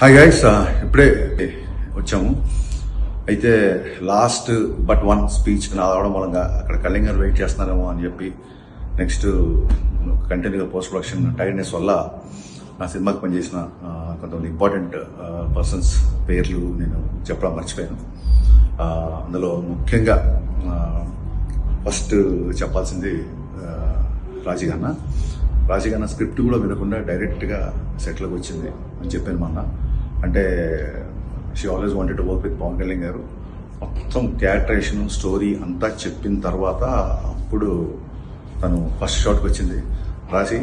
Hi guys, ఇప్పుడే వచ్చాము. అయితే లాస్ట్ బట్ వన్ స్పీచ్ రావడం మూలంగా అక్కడ కళ్యాణ్ గారు వెయిట్ చేస్తున్నారేమో అని చెప్పి నెక్స్ట్ కంటిన్యూగా పోస్ట్ ప్రొడక్షన్ టైర్డ్నెస్ వల్ల నా సినిమాకి పనిచేసిన కొంతమంది ఇంపార్టెంట్ పర్సన్స్ పేర్లు నేను చెప్పడం మర్చిపోయాను. అందులో ముఖ్యంగా ఫస్ట్ చెప్పాల్సింది రాజీగన్న స్క్రిప్ట్ కూడా వినకుండా డైరెక్ట్గా సెట్లోకి వచ్చింది అని చెప్పాను మొన్న. అంటే she always wanted to work with Pawan Kalyan garu. మొత్తం క్యారెక్టరేషన్ స్టోరీ అంతా చెప్పిన తర్వాత అప్పుడు తను ఫస్ట్ షాట్కి వచ్చింది. రాజీ,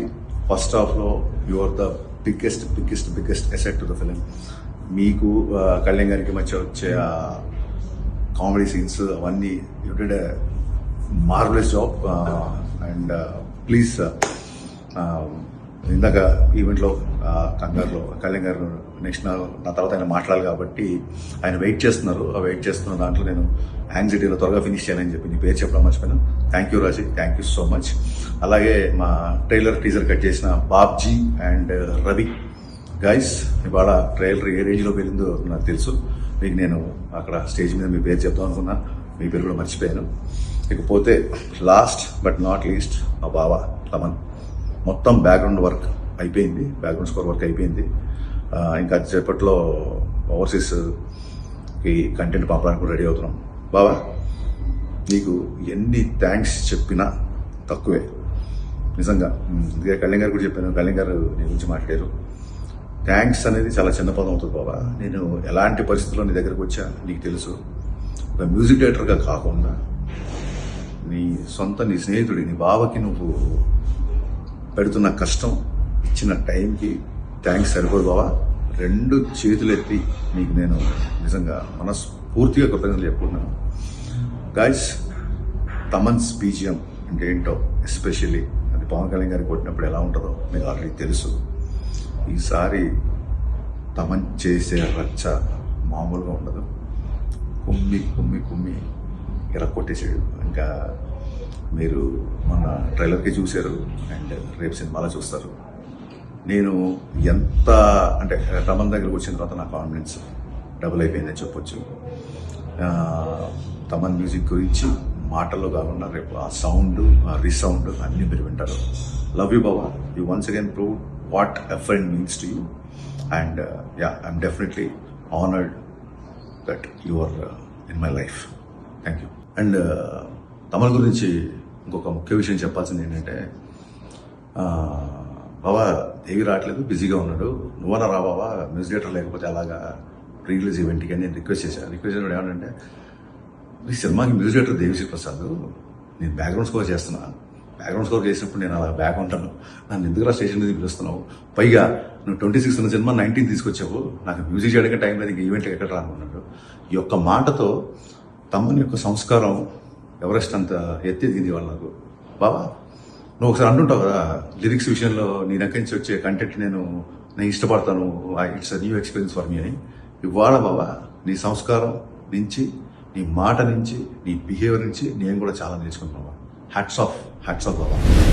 ఫస్ట్ హాఫ్లో you are the biggest asset to the film. మీకు కళ్యాణ్ గారికి మధ్య వచ్చే కామెడీ సీన్స్ అవన్నీ you did a marvellous job. And please, ఇందాక ఈవెంట్లో కంగారులో కళ్యాణ్ గారు నెక్స్ట్ నా తర్వాత ఆయన మాట్లాడాలి కాబట్టి ఆయన వెయిట్ చేస్తున్నారు. ఆ వెయిట్ చేస్తున్న దాంట్లో నేను యాంగ్జైటీలో త్వరగా ఫినిష్ చేయాలని చెప్పి నీ పేరు చెప్పడం మర్చిపోయాను. Thank you Raji, thank you so much. అలాగే మా టీజర్ కట్ చేసిన బాబ్జీ అండ్ రవి గైస్, ఇవాళ ట్రైలర్ ఏ రేంజ్లో వెళ్ళిందో నాకు తెలుసు. మీకు నేను అక్కడ స్టేజ్ మీద మీ పేరు చెప్తాం అనుకున్నా, మీ పేరు కూడా మర్చిపోయాను. ఇకపోతే లాస్ట్ బట్ నాట్ లీస్ట్ మా బావ తమన్. మొత్తం బ్యాక్గ్రౌండ్ వర్క్ అయిపోయింది, బ్యాక్గ్రౌండ్ స్కోర్ వర్క్ అయిపోయింది. ఇంకా సేపట్లో ఓవర్సీస్కి కంటెంట్ పంపడానికి కూడా రెడీ అవుతున్నాం. బావా, నీకు ఎన్ని థ్యాంక్స్ చెప్పినా తక్కువే నిజంగా. ఇదే కళ్యాణ్ గారు కూడా చెప్పాను, కళ్యాణ్ గారు నీ గురించి మాట్లాడారు. థ్యాంక్స్ అనేది చాలా చిన్న పదం అవుతుంది బాబా. నేను ఎలాంటి పరిస్థితుల్లో నీ దగ్గరకు వచ్చా నీకు తెలుసు. ఒక మ్యూజిక్ డైరెక్టర్గా కాకుండా నీ స్నేహితుడి నీ బావకి నువ్వు పెడుతున్న కష్టం, ఇచ్చిన టైంకి థ్యాంక్స్ సరిపోదు బావా. 2 చేతులెత్తి నీకు నేను నిజంగా మనస్ఫూర్తిగా కృతజ్ఞతలు చెప్పుకుంటున్నాను. గైస్, తమన్స్ బీజిఎం అంటే ఏంటో, ఎస్పెషల్లీ అది పవన్ కళ్యాణ్ గారికి కొట్టినప్పుడు ఎలా ఉంటుందో మీకు ఆల్రెడీ తెలుసు. ఈసారి తమన్ చేసే రచ్చ మామూలుగా ఉండదు. కుమ్మి కుమ్మి కుమ్మి కొట్టేసాడు. ఇంకా మీరు మన ట్రైలర్కి చూశారు అండ్ రేపు సినిమాలో చూస్తారు. నేను ఎంత అంటే తమన్ దగ్గరకు వచ్చిన తర్వాత నా కాన్ఫిడెన్స్ డబుల్ అయిపోయిందని చెప్పొచ్చు. తమన్ మ్యూజిక్ గురించి మాటల్లో కాకుండా రేపు ఆ సౌండ్, ఆ రీసౌండ్ అన్నీ మీరు వింటారు. Love you baba. You once again prove what a friend means to you. And I'm definitely honoured that you are in my life. Thank you. And Thaman గురించి ఇంకొక ముఖ్య విషయం చెప్పాల్సింది ఏంటంటే, బాబా ఏవి రావట్లేదు, బిజీగా ఉన్నాడు, నువ్వన్నా రా బాబా, మ్యూజిక్ డైరెక్టర్ లేకపోతే అలాగా రిలీజ్ ఈవెంట్కి అని నేను రిక్వెస్ట్ చేశాను. ఏమంటే, ఈ సినిమాకి మ్యూజిక్ డైరెక్టర్ దేవిశ్రీ ప్రసాద్, నేను బ్యాక్గ్రౌండ్ స్కోర్ చేస్తున్నా. బ్యాక్గ్రౌండ్ స్కోర్ చేసినప్పుడు నేను అలా బ్యాక్ ఉంటాను, నన్ను ఎందుకు స్టేషన్ మీద పిలుస్తున్నావు? పైగా నువ్వు 26 ఉన్న సినిమా 19 తీసుకొచ్చావు, నాకు మ్యూజిక్ చేయడానికి టైం లేదు, ఇంక ఈవెంట్ ఎక్కడ రానున్నాడు. ఈ యొక్క మాటతో తమన్ యొక్క సంస్కారం ఎవరెస్ట్ అంత ఎత్తిదింది వాళ్ళు నాకు. బాబా, నువ్వు ఒకసారి అంటుంటావు కదా, లిరిక్స్ విషయంలో నీ దగ్గర నుంచి వచ్చే కంటెంట్ నేను ఇష్టపడతాను, it's a new experience for me అని. ఇవాళ బాబా నీ సంస్కారం నుంచి, నీ మాట నుంచి, నీ బిహేవియర్ నుంచి నేను కూడా చాలా నేర్చుకుంటున్నాను. హ్యాట్స్ ఆఫ్ బాబా.